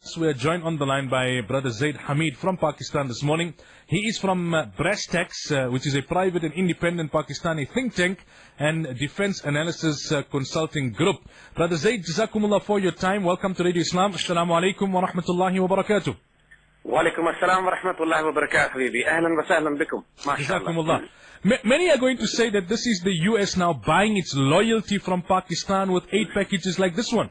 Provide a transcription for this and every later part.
We are joined on the line by Brother Zaid Hamid from Pakistan this morning. He is from Brestex, which is a private and independent Pakistani think tank and defense analysis consulting group. Brother Zaid, Jazakumullah for your time. Welcome to Radio Islam. Assalamu alaikum wa rahmatullahi wa barakatuh. Wa alaikum assalam wa rahmatullahi wa barakatuh, habibi. Ahlan wa sahlan bikum. Jazakumullah. Many are going to say that this is the US now buying its loyalty from Pakistan with aid packages like this one.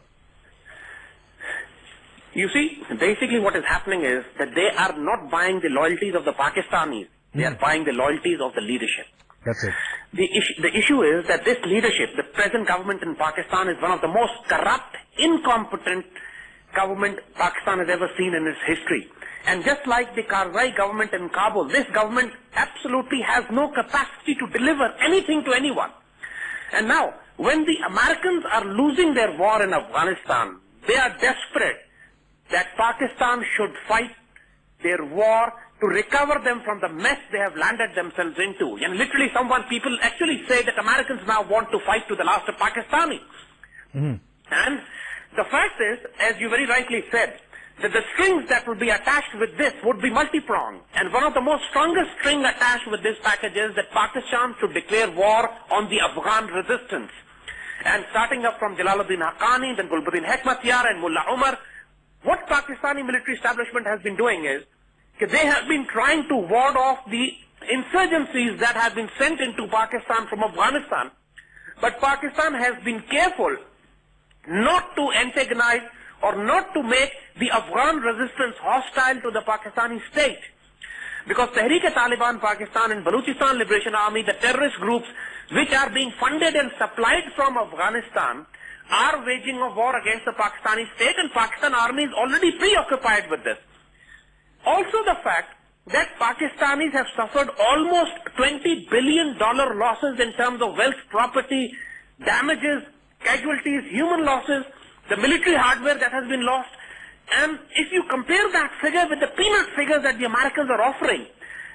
You see, basically what is happening is that they are not buying the loyalties of the Pakistanis. They are buying the loyalties of the leadership. That's it. The issue is that this leadership, the present government in Pakistan, is one of the most corrupt, incompetent government Pakistan has ever seen in its history. And just like the Karzai government in Kabul, this government absolutely has no capacity to deliver anything to anyone. And now, when the Americans are losing their war in Afghanistan, they are desperate that Pakistan should fight their war to recover them from the mess they have landed themselves into. And literally people actually say that Americans now want to fight to the last of Pakistanis. And the fact is, as you very rightly said, that the strings that would be attached with this would be multi-pronged. And one of the most strongest string attached with this package is that Pakistan should declare war on the Afghan resistance. And starting up from Jalaluddin Haqqani, then Gulbuddin Hekmatyar and Mullah Umar, what Pakistani military establishment has been doing is that they have been trying to ward off the insurgencies that have been sent into Pakistan from Afghanistan. But Pakistan has been careful not to antagonize or not to make the Afghan resistance hostile to the Pakistani state. Because Tehreek-e-Taliban Pakistan and Baluchistan Liberation Army, the terrorist groups which are being funded and supplied from Afghanistan, are waging a war against the Pakistani state, and Pakistan army is already preoccupied with this. Also the fact that Pakistanis have suffered almost $20 billion losses in terms of wealth, property, damages, casualties, human losses, the military hardware that has been lost. And if you compare that figure with the peanut figures that the Americans are offering,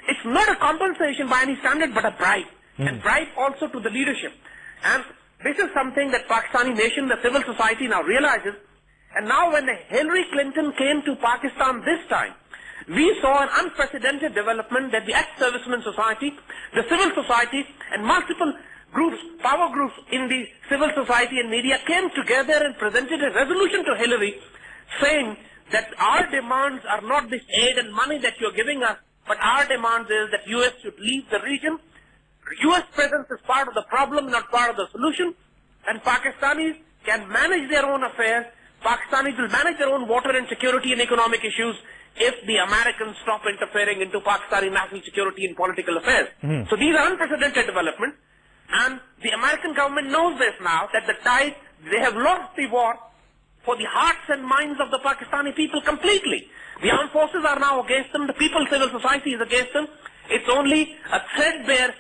it's not a compensation by any standard but a bribe. And bribe also to the leadership. And this is something that Pakistani nation, the civil society now realizes. And now when Hillary Clinton came to Pakistan this time, we saw an unprecedented development that the ex-servicemen society, the civil society, and multiple groups, power groups in the civil society and media came together and presented a resolution to Hillary saying that our demands are not this aid and money that you're giving us, but our demand is that US should leave the region. US presence is part of the problem, not part of the solution, and Pakistanis can manage their own affairs. Pakistanis will manage their own water and security and economic issues if the Americans stop interfering into Pakistani national security and political affairs. So these are unprecedented developments, and the American government knows this now, that the tide, they have lost the war for the hearts and minds of the Pakistani people completely. The armed forces are now against them, the people, civil society is against them. It's only a threadbare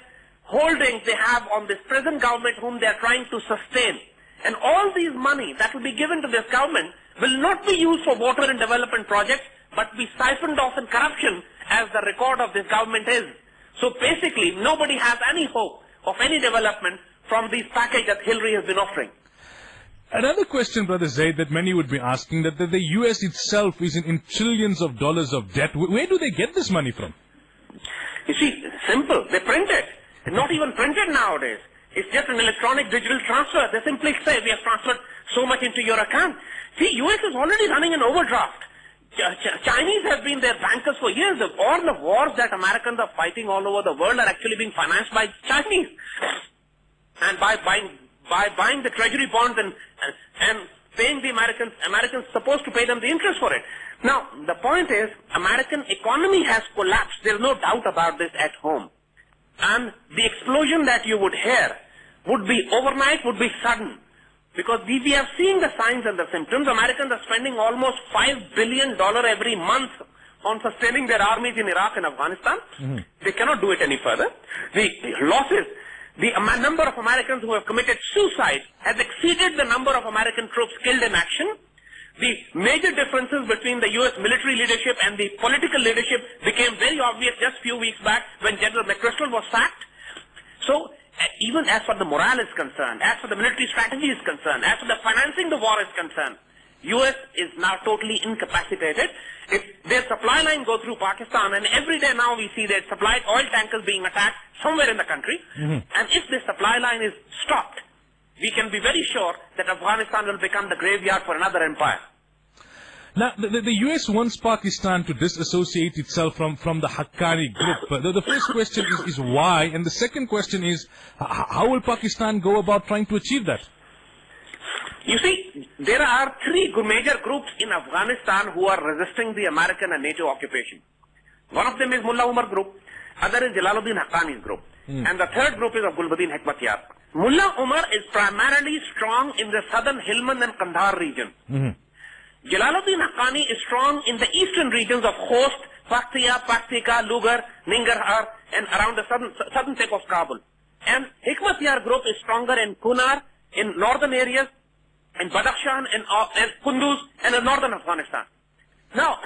holdings they have on this present government whom they are trying to sustain. And all these money that will be given to this government will not be used for water and development projects, but be siphoned off in corruption, as the record of this government is. So basically, nobody has any hope of any development from this package that Hillary has been offering. Another question, Brother Zaid, that many would be asking, that the US itself is in trillions of dollars of debt. Where do they get this money from? You see, simple. They print it. It's not even printed nowadays. It's just an electronic digital transfer. They simply say, we have transferred so much into your account. See, US is already running an overdraft. Chinese have been their bankers for years. All the wars that Americans are fighting all over the world are actually being financed by Chinese. And by buying the treasury bonds and paying the Americans supposed to pay them the interest for it. Now, the point is, American economy has collapsed. There's no doubt about this at home. And the explosion that you would hear would be overnight, would be sudden. Because we have seen the signs and the symptoms. Americans are spending almost $5 billion every month on sustaining their armies in Iraq and Afghanistan. They cannot do it any further. The losses, the number of Americans who have committed suicide has exceeded the number of American troops killed in action. The major differences between the US military leadership and the political leadership became very obvious just a few weeks back when General McChrystal was sacked. So, even as far as the morale is concerned, as for the military strategy is concerned, as for the financing the war is concerned, US is now totally incapacitated. If their supply line go through Pakistan, and every day now we see their supply oil tankers being attacked somewhere in the country, and if this supply line is stopped, we can be very sure that Afghanistan will become the graveyard for another empire. Now, the US wants Pakistan to disassociate itself from the Haqqani group. The first question is why, and the second question is how will Pakistan go about trying to achieve that? You see, there are three major groups in Afghanistan who are resisting the American and NATO occupation. One of them is Mullah Umar group, other is Jalaluddin Haqqani's group, and the third group is Gulbuddin Hekmatyar. Mullah Umar is primarily strong in the southern Helmand and Kandahar region. Jalaluddin Haqqani is strong in the eastern regions of Khost, Paktiya, Paktika, Lugar, Ningarhar, and around the southern tip of Kabul. And Hekmatyar group is stronger in Kunar, in northern areas, in Badakhshan, and Kunduz, and in northern Afghanistan. Now,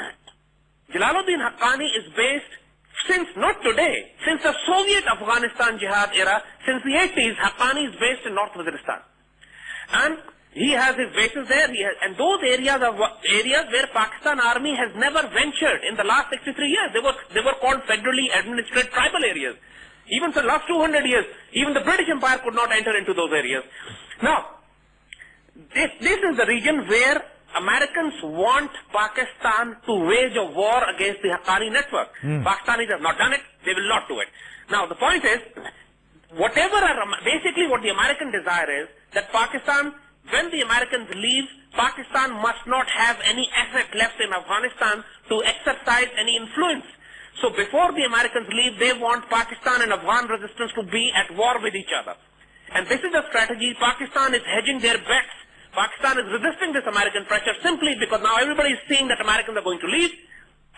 Jalaluddin Haqqani is based, since not today, since the Soviet Afghanistan jihad era, since the 80s, Haqqani is based in North Waziristan. And he has his bases there, and those areas are areas where Pakistan Army has never ventured in the last 63 years. They were called federally administered tribal areas. Even for the last 200 years, even the British Empire could not enter into those areas. Now, this is the region where Americans want Pakistan to wage a war against the Haqqani network. Pakistanis have not done it, they will not do it. Now, the point is, basically what the American desire is, that Pakistan, when the Americans leave, Pakistan must not have any asset left in Afghanistan to exercise any influence. So before the Americans leave, they want Pakistan and Afghan resistance to be at war with each other. And this is the strategy. Pakistan is hedging their bets. Pakistan is resisting this American pressure simply because now everybody is seeing that Americans are going to leave,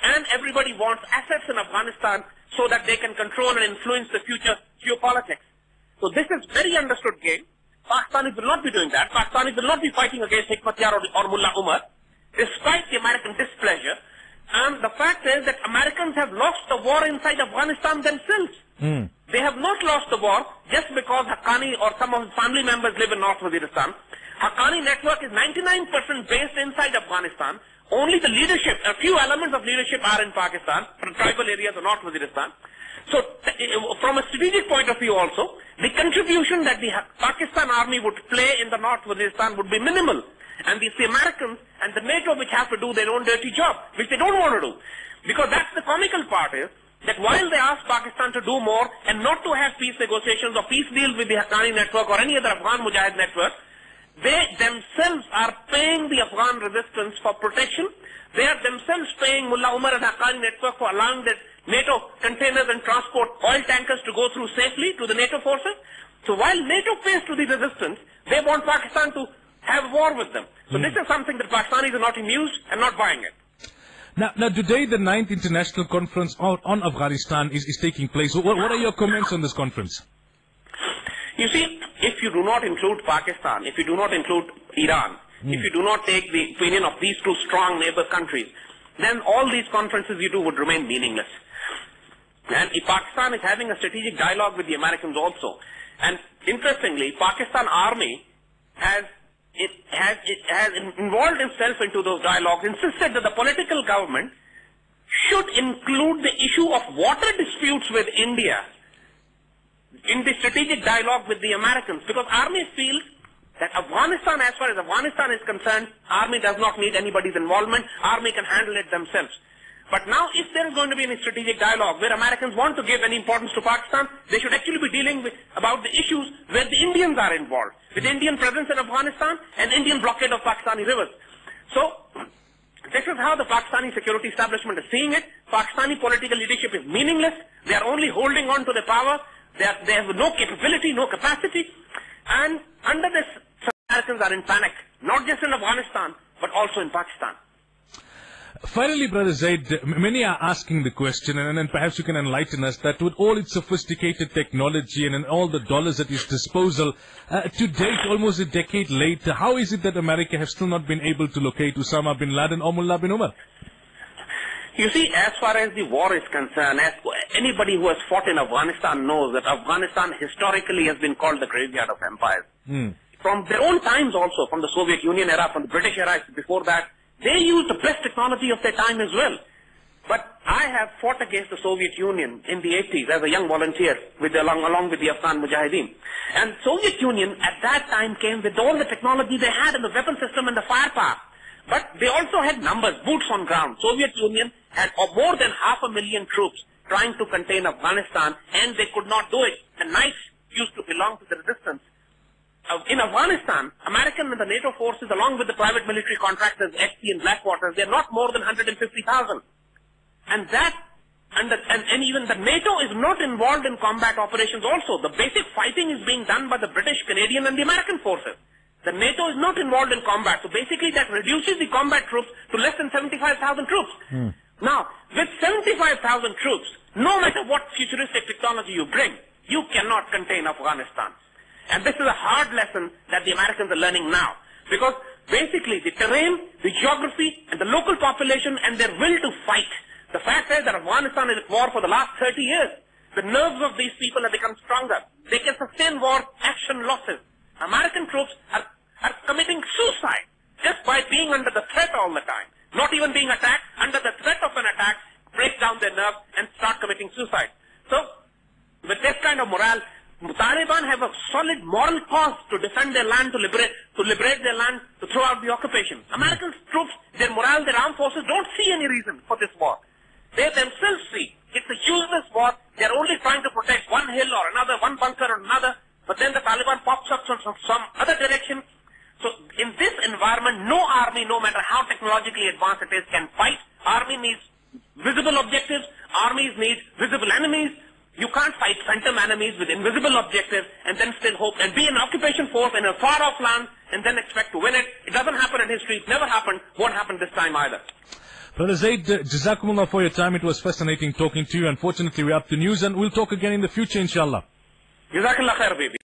and everybody wants assets in Afghanistan so that they can control and influence the future geopolitics. So this is very understood game. Pakistanis will not be doing that. Pakistanis will not be fighting against Hekmatyar or Mullah Umar, despite the American displeasure. And the fact is that Americans have lost the war inside Afghanistan themselves. They have not lost the war just because Haqqani or some of his family members live in North Waziristan. Haqqani network is 99% based inside Afghanistan. Only the leadership, a few elements of leadership are in Pakistan, from tribal areas of North Waziristan. So, from a strategic point of view also, the contribution that the Pakistan army would play in the North Waziristan would be minimal. And it's the Americans and the NATO which have to do their own dirty job, which they don't want to do. Because that's the comical part is, that while they ask Pakistan to do more and not to have peace negotiations or peace deals with the Haqqani network or any other Afghan Mujahid network, they themselves are paying the Afghan resistance for protection. They are themselves paying Mullah Umar and Haqqani network for allowing the NATO containers and transport oil tankers to go through safely to the NATO forces. So while NATO pays to the resistance, they want Pakistan to have war with them. So this is something that Pakistanis are not amused and not buying it. Now today the 9th International Conference on Afghanistan is taking place. What are your comments on this conference? You see, if you do not include Pakistan, if you do not include Iran, if you do not take the opinion of these two strong neighbor countries, then all these conferences you do would remain meaningless. And if Pakistan is having a strategic dialogue with the Americans also. And interestingly, Pakistan Army has involved itself into those dialogues, insisted that the political government should include the issue of water disputes with India in the strategic dialogue with the Americans, because Army feels that Afghanistan, as far as Afghanistan is concerned, Army does not need anybody's involvement. Army can handle it themselves. But now, if there is going to be any strategic dialogue where Americans want to give any importance to Pakistan, they should actually be dealing with about the issues where the Indians are involved, with Indian presence in Afghanistan and Indian blockade of Pakistani rivers. So, this is how the Pakistani security establishment is seeing it. Pakistani political leadership is meaningless. They are only holding on to the power. They have no capability, no capacity. And under this, Americans are in panic, not just in Afghanistan, but also in Pakistan. Finally, Brother Zaid, many are asking the question, and perhaps you can enlighten us, that with all its sophisticated technology and all the dollars at its disposal, to date, almost a decade later, how is it that America has still not been able to locate Osama bin Laden or Mullah bin Umar? You see, as far as the war is concerned, anybody who has fought in Afghanistan knows that Afghanistan historically has been called the graveyard of empires. from their own times also, from the Soviet Union era, from the British era before that, they used the best technology of their time as well. But I have fought against the Soviet Union in the 80s as a young volunteer along with the Afghan Mujahideen. And Soviet Union at that time came with all the technology they had in the weapon system and the firepower. But they also had numbers, boots on ground. Soviet Union had more than 500,000 troops trying to contain Afghanistan, and they could not do it. The knights used to belong to the resistance. In Afghanistan, American and the NATO forces, along with the private military contractors, ST and Blackwater, they're not more than 150,000. And even the NATO is not involved in combat operations also. The basic fighting is being done by the British, Canadian and the American forces. The NATO is not involved in combat. So basically that reduces the combat troops to less than 75,000 troops. Now, with 75,000 troops, no matter what futuristic technology you bring, you cannot contain Afghanistan. And this is a hard lesson that the Americans are learning now. Because basically the terrain, the geography and the local population and their will to fight. The fact is that Afghanistan is at war for the last 30 years. The nerves of these people have become stronger. They can sustain war, action losses. American troops are committing suicide just by being under the threat all the time. Not even being attacked, under the threat of an attack, break down their nerves and start committing suicide. So, with this kind of morale, Taliban have a solid moral cause to defend their land, to liberate their land, to throw out the occupation. American troops, their morale, their armed forces don't see any reason for this war. They themselves see it's a useless war. They're only trying to protect one hill or another, one bunker or another, but then the Taliban pops up from some other direction. So in this environment, no army, no matter how technologically advanced it is, can fight. Army needs visible objectives. Armies need visible enemies. You can't fight phantom enemies with invisible objectives and then still hope and be an occupation force in a far-off land and then expect to win it. It doesn't happen in history. It never happened. Won't happen this time either. Brother Zaid, Jazakumullah for your time. It was fascinating talking to you. Unfortunately, we're up to news and we'll talk again in the future, inshallah. Jazakallah khair, baby.